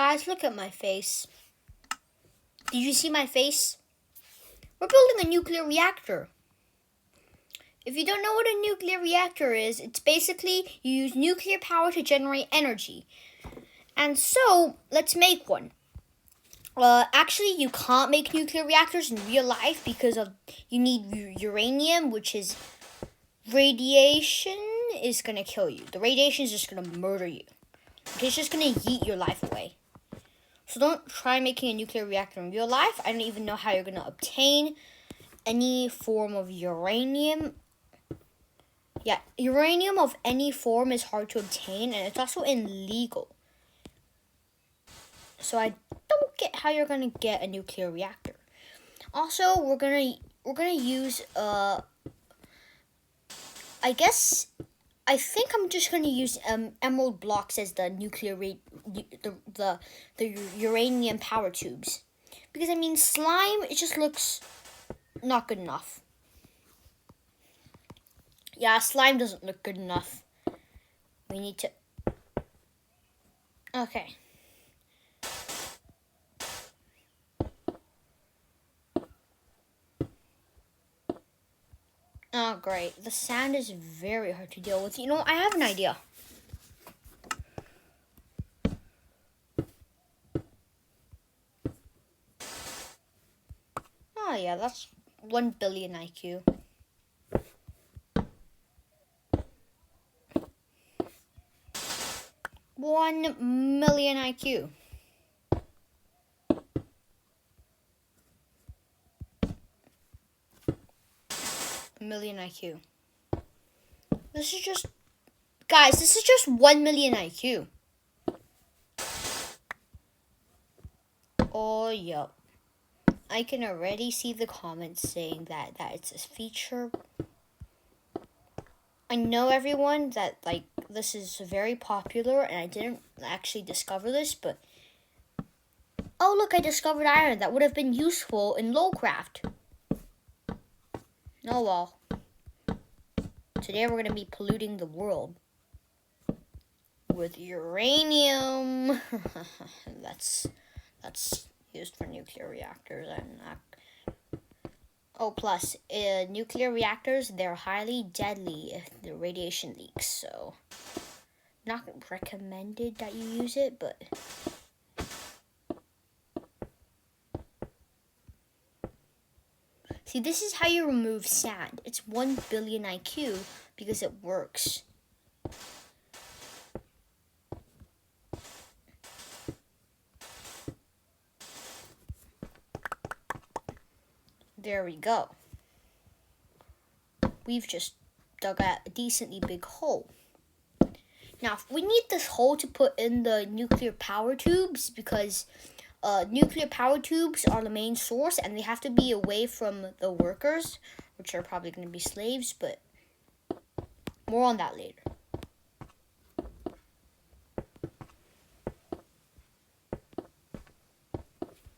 Guys, look at my face. Did you see my face? We're building a nuclear reactor. If you don't know what a nuclear reactor is, it's basically you use nuclear power to generate energy. And so, let's make one. Actually, you can't make nuclear reactors in real life because you need uranium, which is radiation is going to kill you. The radiation is just going to murder you. It's just going to yeet your life away. So don't try making a nuclear reactor in real life. I don't even know how you're going to obtain any form of uranium. Yeah, uranium of any form is hard to obtain, and it's also illegal. So I don't get how you're going to get a nuclear reactor. Also, we're going to use I think I'm just going to use emerald blocks as the nuclear the uranium power tubes. Because I mean slime, it just looks not good enough. Yeah, slime doesn't look good enough. We need to... Okay. Oh, great. The sand is very hard to deal with. You know, I have an idea. Oh, yeah, that's 1 billion IQ. $1 million IQ. Million IQ. This is just... Guys, this is just 1 million IQ. Oh, yup. I can already see the comments saying that it's a feature. I know everyone that, like, this is very popular, and I didn't actually discover this, but... Oh, look, I discovered iron. That would have been useful in Lowcraft. Oh, well. Today we're going to be polluting the world with uranium. That's used for nuclear reactors. Plus, nuclear reactors, they're highly deadly if the radiation leaks, so not recommended that you use it, but see, this is how you remove sand. It's 1 billion IQ because it works. There we go. We've just dug a decently big hole. Now, we need this hole to put in the nuclear power tubes because nuclear power tubes are the main source and they have to be away from the workers, which are probably going to be slaves, but more on that later.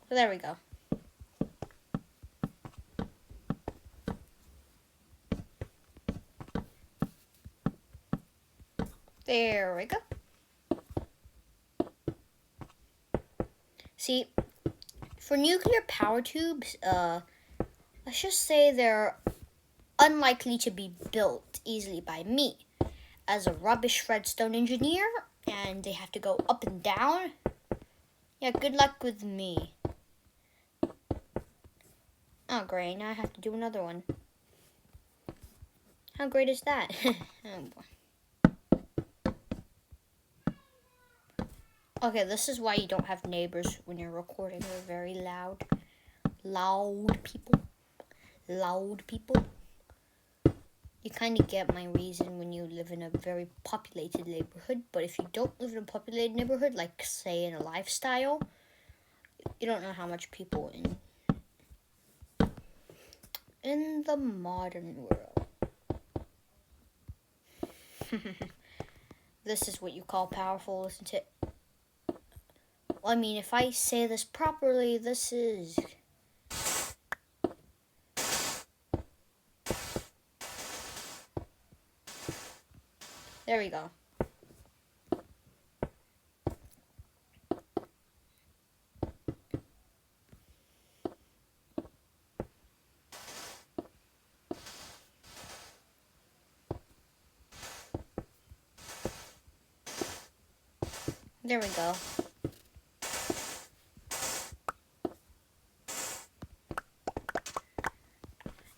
So there we go. There we go. See, for nuclear power tubes, let's just say they're unlikely to be built easily by me as a rubbish redstone engineer, and they have to go up and down. Yeah, good luck with me. Oh, great. Now I have to do another one. How great is that? Oh, boy. Okay, this is why you don't have neighbors when you're recording. They're very loud. Loud people. Loud people. You kind of get my reason when you live in a very populated neighborhood. But if you don't live in a populated neighborhood, like, say, in a lifestyle, you don't know how much people in the modern world. This is what you call powerful, isn't it? I mean, if I say this properly, this is... There we go. There we go.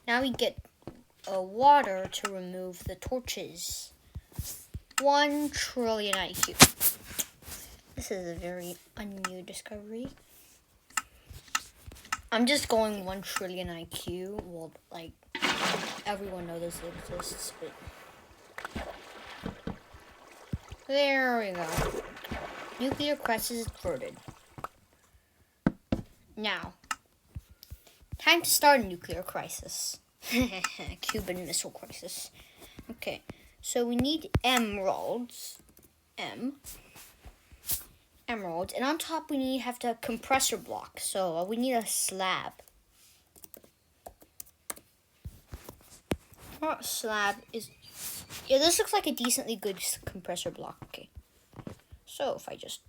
Now we get water to remove the torches. 1 trillion IQ. This is a very new discovery. I'm just going 1 trillion IQ. Well, like, everyone knows this exists, but... There we go. Nuclear crisis averted. Now, time to start a nuclear crisis. Cuban Missile Crisis. Okay, so we need emeralds. Emeralds. And on top we have to compressor block. So we need a slab. What slab is... Yeah, this looks like a decently good compressor block. Okay. So if I just...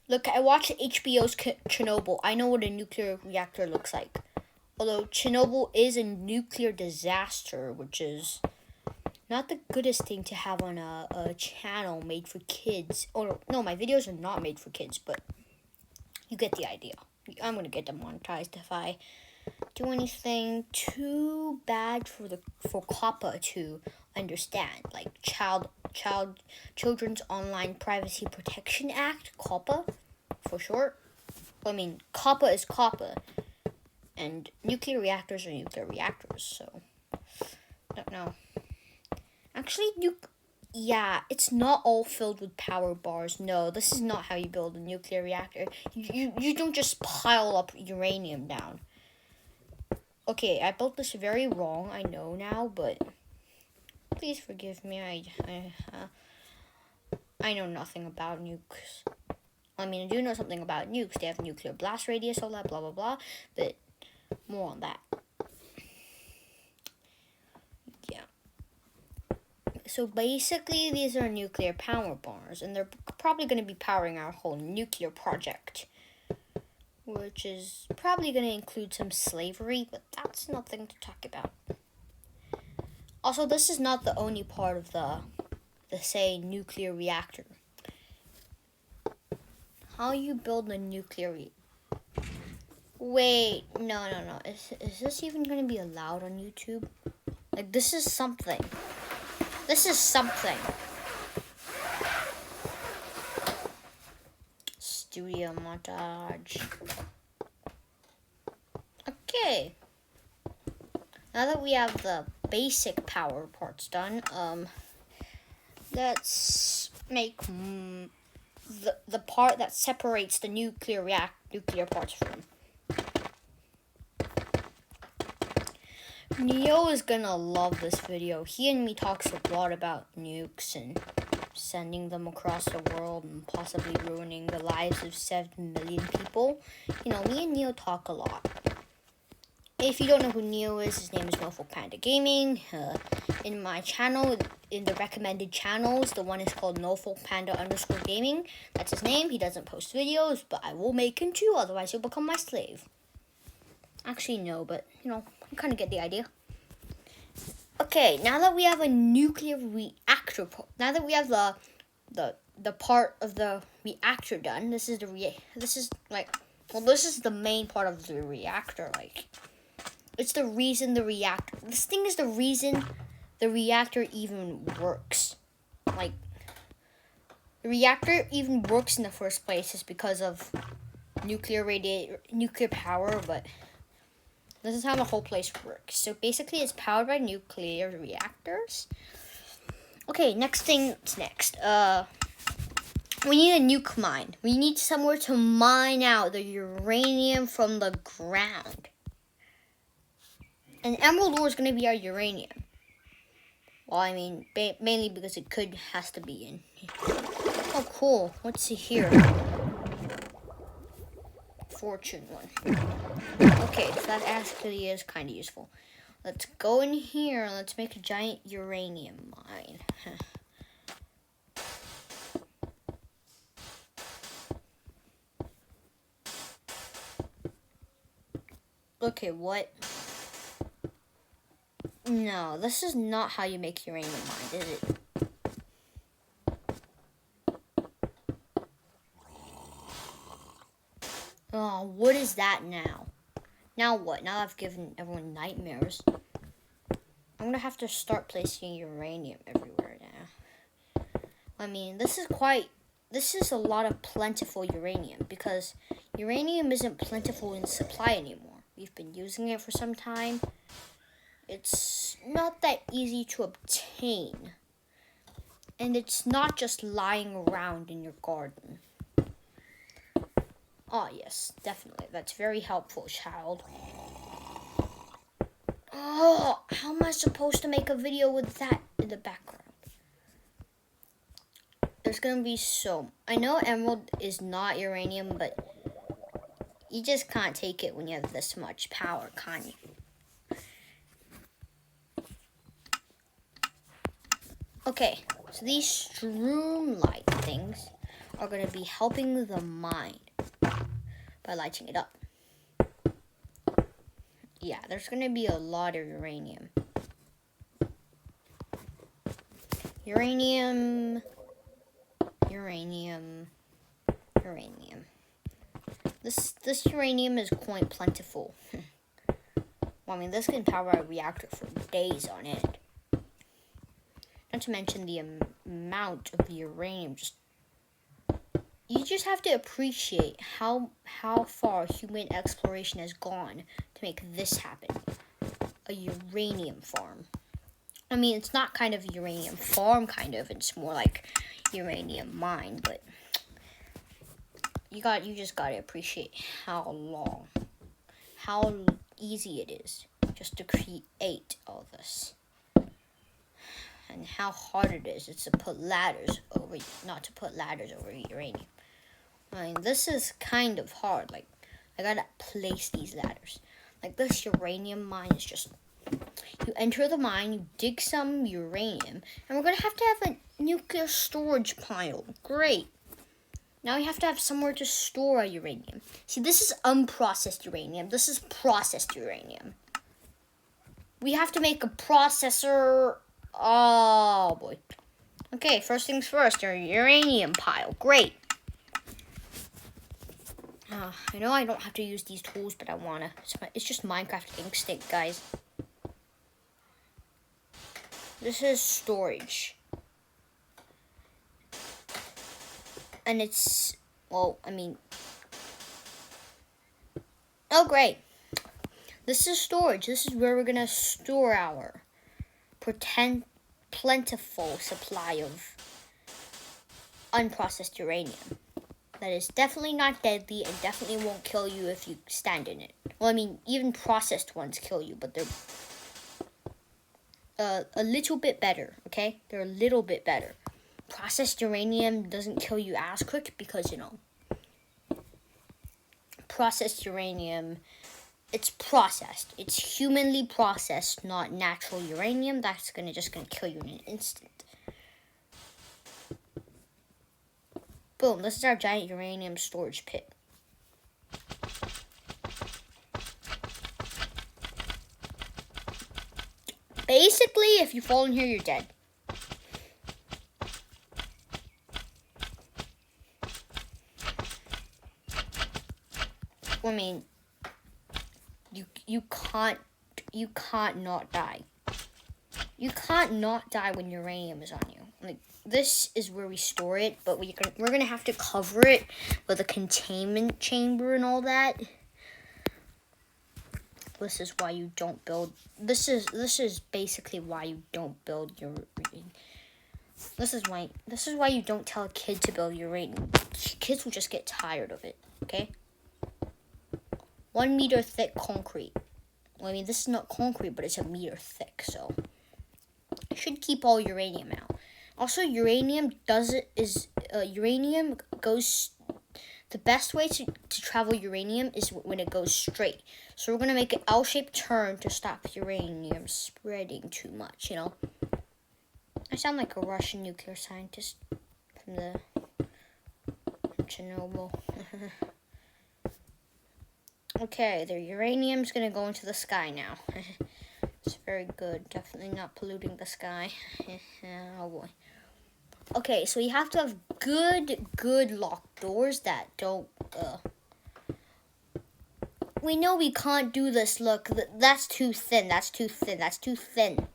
Look, I watched HBO's Chernobyl. I know what a nuclear reactor looks like. Although Chernobyl is a nuclear disaster, which is not the goodest thing to have on a channel made for kids. Oh, no, my videos are not made for kids, but you get the idea. I'm going to get demonetized if I do anything too bad for COPPA to understand. Like Children's Online Privacy Protection Act, COPPA for short. I mean, COPPA is COPPA. And nuclear reactors are nuclear reactors, so I don't know. Actually, yeah, it's not all filled with power bars. No, this is not how you build a nuclear reactor. You don't just pile up uranium down. Okay, I built this very wrong, I know now, but please forgive me. I know nothing about nukes. I mean, I do know something about nukes. They have nuclear blast radius, all that, blah, blah, blah. But more on that. Yeah. So basically, these are nuclear power bars, and they're probably going to be powering our whole nuclear project, which is probably going to include some slavery, but that's nothing to talk about. Also, this is not the only part of the say, nuclear reactor. How you build a nuclear Wait, no. Is this even going to be allowed on YouTube? Like, this is something. Studio montage. Okay. Now that we have the basic power parts done, let's make the part that separates the nuclear parts from. Neo is gonna love this video. He and me talks a lot about nukes and sending them across the world and possibly ruining the lives of 7 million people. You know, me and Neo talk a lot. If you don't know who Neo is, his name is Norfolk Panda Gaming. In my channel, in the recommended channels, the one is called Norfolk Panda _Gaming. That's his name. He doesn't post videos, but I will make him too, otherwise he'll become my slave. Actually, no, but, you know, you kind of get the idea. Okay, now that we have a nuclear reactor, now that we have the part of the reactor done, this is the main part of the reactor, like. It's the reason this thing is the reason the reactor even works. Like, the reactor even works in the first place is because of nuclear power, but this is how the whole place works. So basically, it's powered by nuclear reactors. Okay, next. We need a nuke mine. We need somewhere to mine out the uranium from the ground. And emerald ore is going to be our uranium. Well, I mean, mainly because it has to be in here. Oh, cool. Let's see here. Fortune one. Okay, so that actually is kind of useful. Let's go in here and let's make a giant uranium mine. Okay, what? No, this is not how you make uranium mine, is it? Oh, what is that now? Now what? Now I've given everyone nightmares. I'm gonna have to start placing uranium everywhere now. I mean, this is a lot of plentiful uranium because uranium isn't plentiful in supply anymore. We've been using it for some time. It's not that easy to obtain. And it's not just lying around in your garden. Oh, yes, definitely. That's very helpful, child. Oh, how am I supposed to make a video with that in the background? There's gonna be I know emerald is not uranium, but you just can't take it when you have this much power, can you? Okay, so these streamlight things are gonna be helping the mine by lighting it up. Yeah, there's gonna be a lot of uranium. Uranium. This uranium is quite plentiful. Well, I mean, this can power a reactor for days on end. Not to mention the amount of uranium. You just have to appreciate how far human exploration has gone to make this happen. A uranium farm. I mean, it's not kind of a uranium farm, kind of. It's more like uranium mine, but you just gotta appreciate how easy it is just to create all this, and how hard it is. It's to put ladders over, not to put ladders over uranium. I mean, this is kind of hard. Like, I gotta place these ladders. Like, this uranium mine is just. You enter the mine, you dig some uranium, and we're gonna have to have a nuclear storage pile. Great. Now we have to have somewhere to store our uranium. See, this is unprocessed uranium. This is processed uranium. We have to make a processor. Oh, boy. Okay, first things first, our uranium pile. Great. I know I don't have to use these tools, but I wanna. It's just Minecraft instinct, guys. This is storage. And it's, well, I mean, oh, great. This is storage. This is where we're going to store our plentiful supply of unprocessed uranium. That is definitely not deadly and definitely won't kill you if you stand in it. Well, I mean, even processed ones kill you, but they're a little bit better, okay? They're a little bit better. Processed uranium doesn't kill you as quick because, processed uranium, it's processed. It's humanly processed, not natural uranium. That's just gonna kill you in an instant. Boom, this is our giant uranium storage pit. Basically, if you fall in here, you're dead. I mean, you can't not die. You can't not die when uranium is on you. Like, this is where we store it, but we're gonna have to cover it with a containment chamber and all that. This is why you don't build. This is basically why you don't build your. This is why you don't tell a kid to build uranium. Kids will just get tired of it. Okay. 1 meter thick concrete. Well, I mean, this is not concrete, but it's a meter thick, so it should keep all uranium out. Also, uranium goes. The best way to travel uranium is when it goes straight. So we're gonna make an L-shaped turn to stop uranium spreading too much. I sound like a Russian nuclear scientist from Chernobyl. Okay, the uranium's gonna go into the sky now. It's very good. Definitely not polluting the sky. Oh boy. Okay, so you have to have good locked doors that don't. We know we can't do this. Look, that's too thin. That's too thin. That's too thin.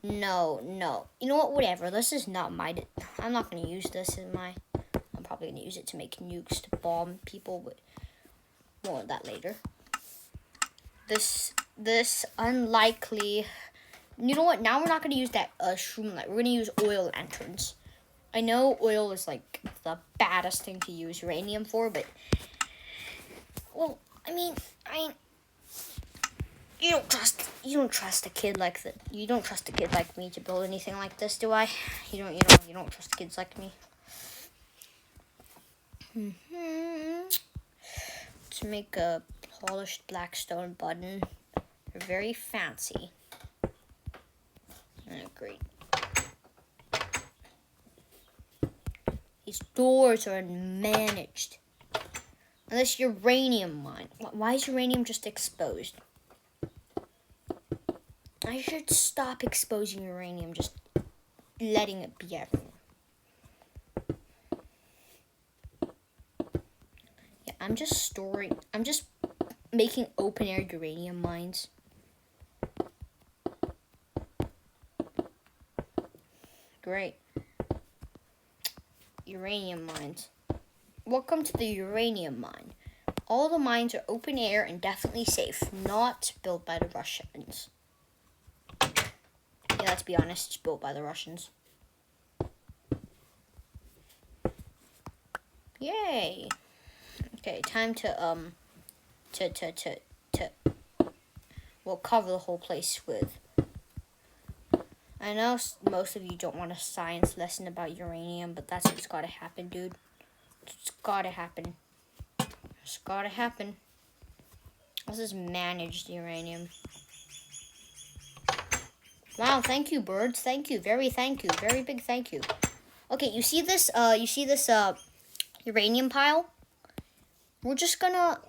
No. You know what? Whatever. This is not my. I'm not gonna use this in my. I'm probably gonna use it to make nukes to bomb people, but more of that later. This unlikely. You know what? Now we're not gonna use that shroom light. We're gonna use oil lanterns. I know oil is like the baddest thing to use uranium for, but well, I mean, you don't trust a kid like that. You don't trust a kid like me to build anything like this, do I? You don't trust kids like me. To make a polished black stone button, they're very fancy. Great. These doors are managed. And this uranium mine. Why is uranium just exposed? I should stop exposing uranium, just letting it be everywhere. Yeah, I'm just making open air uranium mines. Great. Uranium mines. Welcome to the uranium mine. All the mines are open air and definitely safe, not built by the Russians. Yeah, let's be honest, it's built by the Russians. Yay! Okay, time to we'll cover the whole place with. I know most of you don't want a science lesson about uranium, but that's what's gotta happen, dude. It's gotta happen. It's gotta happen. This is managed uranium. Wow, thank you, birds. Thank you. Very thank you. Very big thank you. Okay, you see this uranium pile? We're just gonna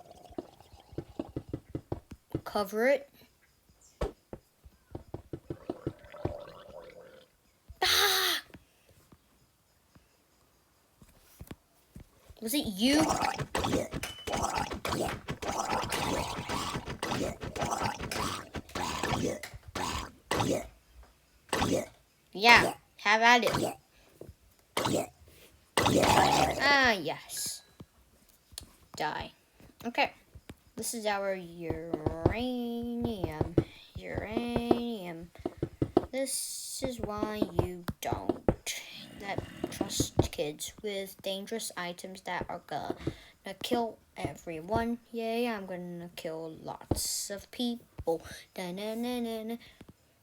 cover it. Ah! Was it you? Yeah, have at it. Ah, yes. Die. Okay. This is our uranium. This is why you don't trust kids with dangerous items that are gonna kill everyone. Yay, I'm gonna kill lots of people. Da-na-na-na-na.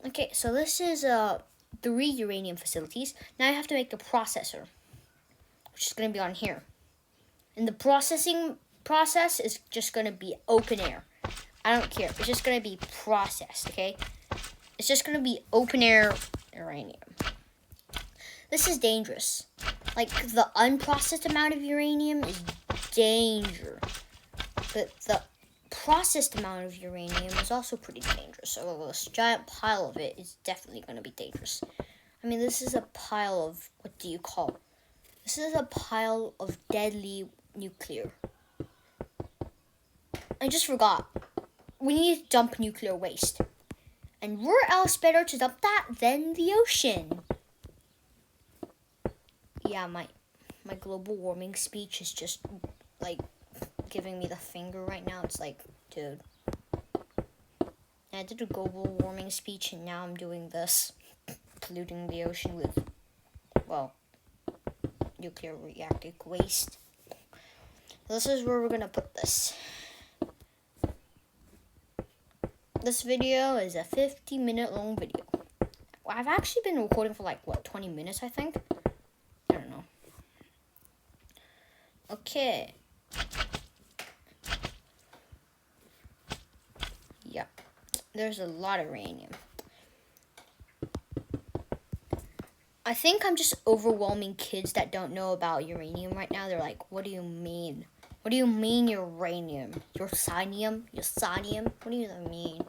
Okay, so this is 3 uranium facilities. Now I have to make the processor, which is gonna be on here. And the processing process is just gonna be open air. I don't care. It's just gonna be processed, okay? It's just gonna be open air uranium. This is dangerous. Like, the unprocessed amount of uranium is danger. But the processed amount of uranium is also pretty dangerous. So this giant pile of it is definitely gonna be dangerous. I mean, this is a pile of, what do you call it? This is a pile of deadly nuclear. I just forgot. We need to dump nuclear waste. And where else better to dump that than the ocean? Yeah, my global warming speech is just, like, giving me the finger right now. It's like, dude. I did a global warming speech, and now I'm doing this. Polluting the ocean with, well, nuclear reactor waste. This is where we're gonna put this. This video is a 50-minute long video. I've actually been recording for like, 20 minutes, I think? I don't know. Okay. Yeah. There's a lot of uranium. I think I'm just overwhelming kids that don't know about uranium right now. They're like, what do you mean? What do you mean uranium? Uranium? Uranium? What do you mean?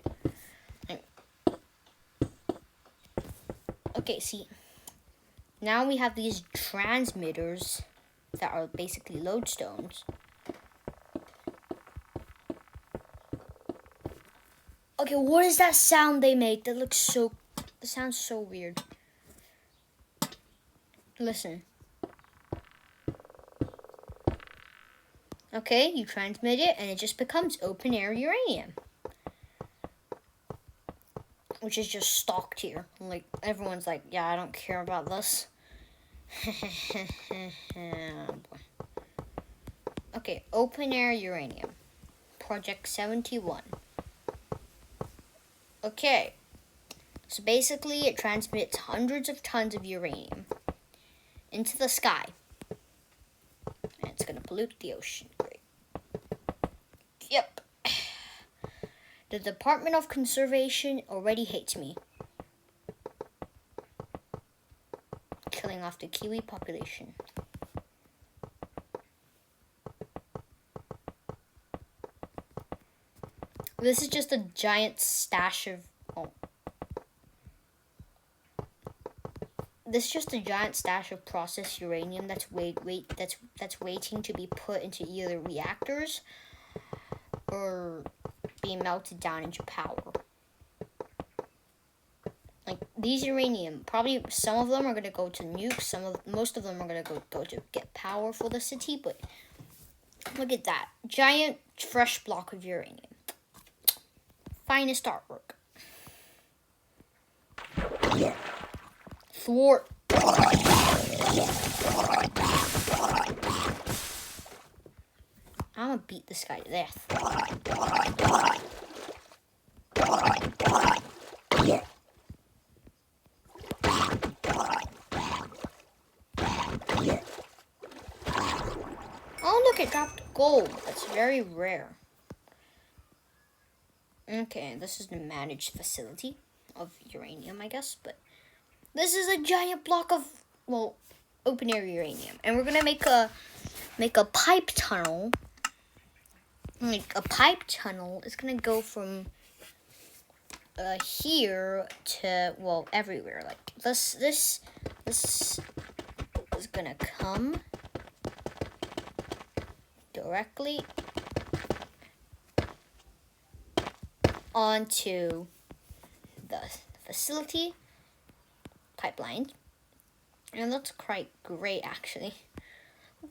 Okay, see. Now we have these transmitters that are basically lodestones. Okay, what is that sound they make? That sounds so weird. Listen. Okay, you transmit it and it just becomes open air uranium. Which is just stocked here. Like, everyone's like, yeah, I don't care about this. Okay, open air uranium. Project 71. Okay. So basically, it transmits hundreds of tons of uranium into the sky. And it's going to pollute the ocean. Great. Yep. The Department of Conservation already hates me. Killing off the Kiwi population. This is just a giant stash of... This is just a giant stash of processed uranium that's that's waiting to be put into either reactors or being melted down into power. Like, these uranium, probably some of them are gonna go to nukes, most of them are gonna go to get power for the city, but look at that. Giant fresh block of uranium. Finest artwork. Thwart. I'm gonna beat this guy to death. Oh, look, it dropped gold. That's very rare. Okay, this is the managed facility of uranium, I guess, but this is a giant block of, well, open air uranium. And we're gonna make a pipe tunnel. Like, a pipe tunnel is gonna go from here to, well, everywhere. Like, this is gonna come directly onto the facility pipeline, and that's quite great, actually.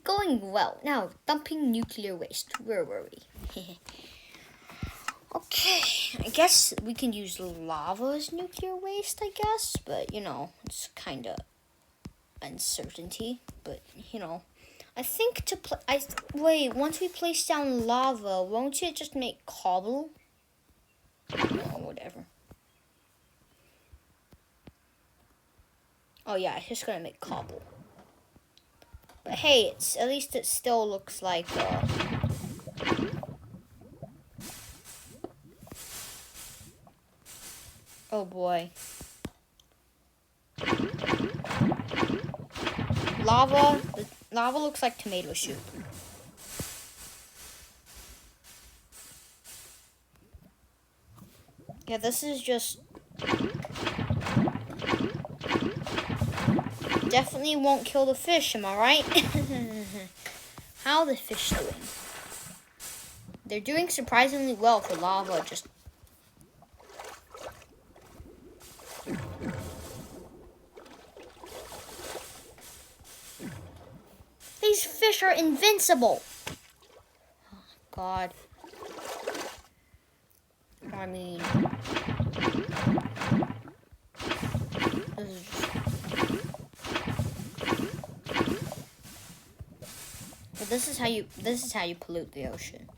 Going well. Now, dumping nuclear waste. Where were we? Okay, I guess we can use lava as nuclear waste, I guess, but, you know, it's kind of uncertainty, but, you know, I think wait, once we place down lava, won't it just make cobble? Oh, whatever. Oh yeah, it's just gonna make cobble. But hey, at least it still looks like oh boy. Lava looks like tomato soup. Yeah, this is just... Definitely won't kill the fish, am I right? How are the fish doing? They're doing surprisingly well for lava, just... These fish are invincible! Oh, God. I mean... This is how you pollute the ocean.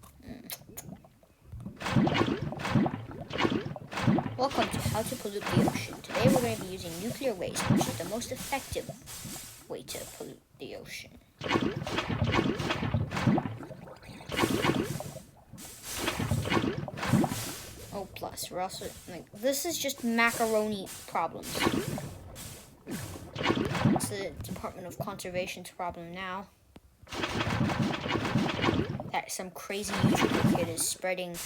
Welcome to How to Pollute the Ocean. Today we're going to be using nuclear waste, which is the most effective way to pollute the ocean. Oh, plus we're also this is just macaroni problems. It's the Department of Conservation's problem now. that some crazy YouTuber kid is spreading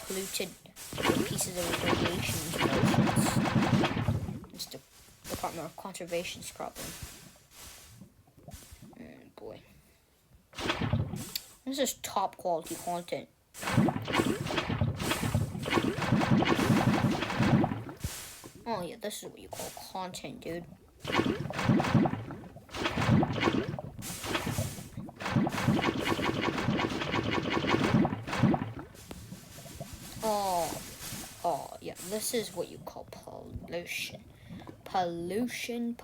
polluted pieces of radiation into the oceans. It's the Department of Conservation's problem. Boy. This is top quality content. Oh yeah, this is what you call content, dude. Oh yeah, this is what you call pollution. Pollution.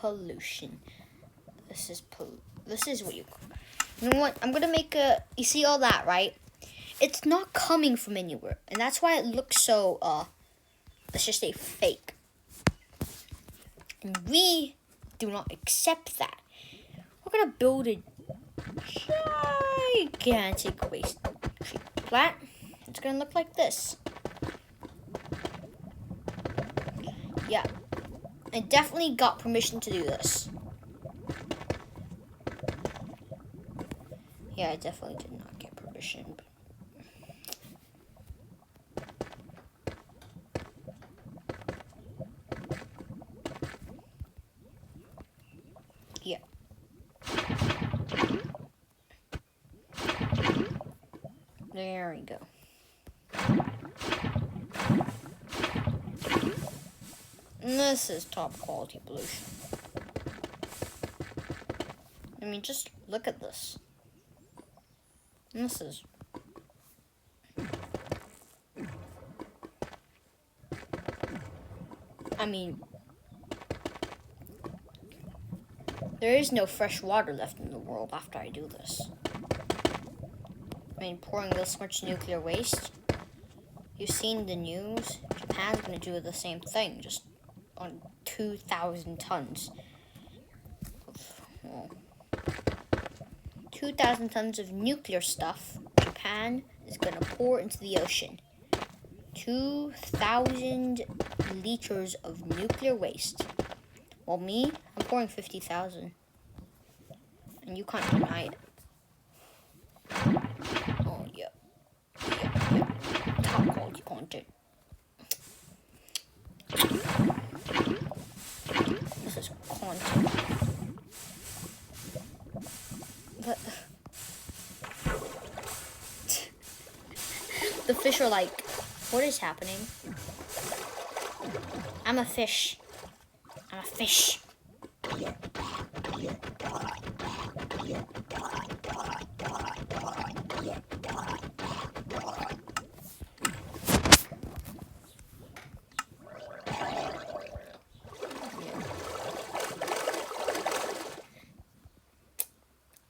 This is what you call. You know what? I'm gonna make a. You see all that, right? It's not coming from anywhere, and that's why it looks so. Let's just say fake. And we do not accept that. We're gonna build a gigantic waste treatment plant. It's gonna look like this. Yeah, I definitely got permission to do this. Yeah, I definitely did not get permission. Yeah. There we go. And this is top quality pollution. I mean, just look at this. And this is... I mean... There is no fresh water left in the world after I do this. I mean, pouring this much nuclear waste. You've seen the news. Japan's gonna do the same thing, just on 2,000 tons. 2,000 tons of nuclear stuff Japan is gonna pour into the ocean. 2,000 liters of nuclear waste. Well, me, I'm pouring 50,000. And you can't deny it. Oh, yeah. Top quality content. This is content. But the fish are like, what is happening? I'm a fish. I'm a fish.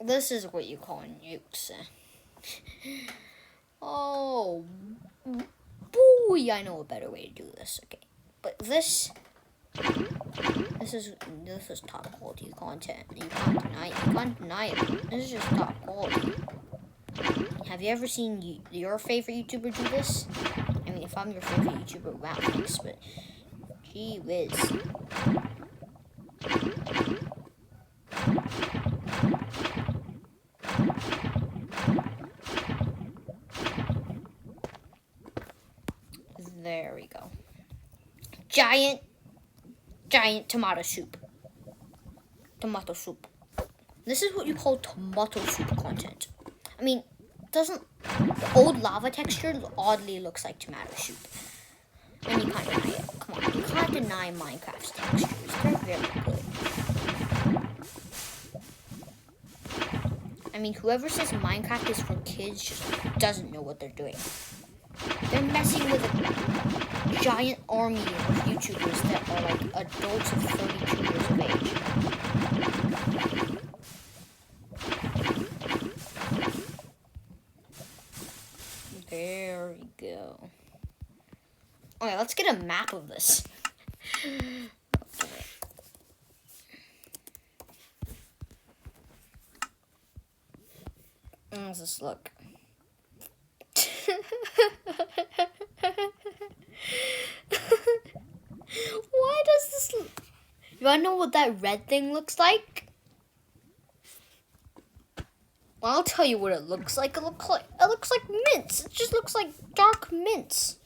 This is what you call nukes. Oh, boy, I know a better way to do this. Okay, but this is top quality content. You can't deny it. You can't deny it. This is just top quality. Have you ever seen your favorite YouTuber do this? I mean, if I'm your favorite YouTuber, wow, thanks. But gee whiz. There we go. Giant tomato soup. Tomato soup. This is what you call tomato soup content. I mean, doesn't the old lava texture oddly looks like tomato soup? And you can't deny it. Come on, you can't deny Minecraft's textures. They're very good. I mean, whoever says Minecraft is for kids just doesn't know what they're doing. They're messing with a giant army of YouTubers that are like adults of 32 years of age. There we go. Okay, let's get a map of this. Okay. How does this look? Why does this look? You wanna know what that red thing looks like? Well, I'll tell you what it looks like. It looks like mints. It just looks like dark mints.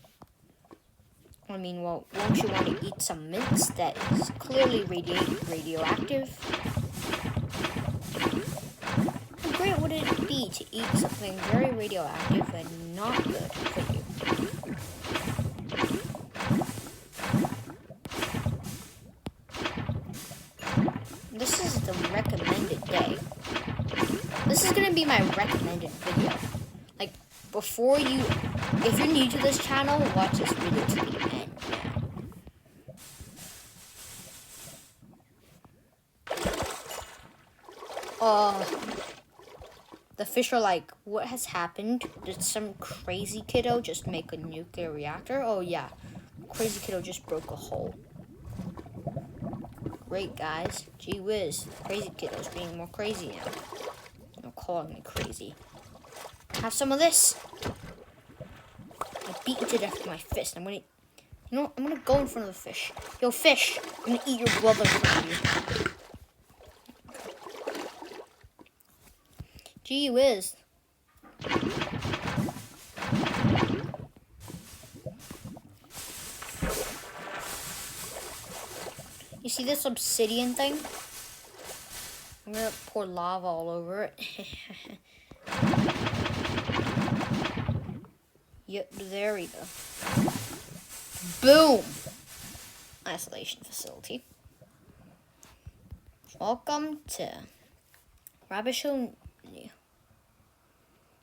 I mean, well, won't you want to eat some mints that is clearly radioactive? How great would it be to eat something very radioactive and not good for you? This is the recommended day. This is going to be my recommended video. Like, if you're new to this channel, watch this video to the end. The fish are like, what has happened? Did some crazy kiddo just make a nuclear reactor? Oh yeah, crazy kiddo just broke a hole. Great, guys. Gee whiz, crazy kiddo's being more crazy now. They're calling me crazy. Have some of this. I beat you to death with my fist. I'm gonna go in front of the fish. Yo, fish, I'm gonna eat your brother from you. Gee whiz. You see this obsidian thing? I'm gonna pour lava all over it. Yep, there we go. Boom! Isolation facility. Welcome to Rabisho.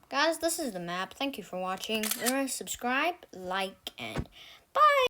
Guys, this is the map. Thank you for watching. Remember, subscribe, like, and bye!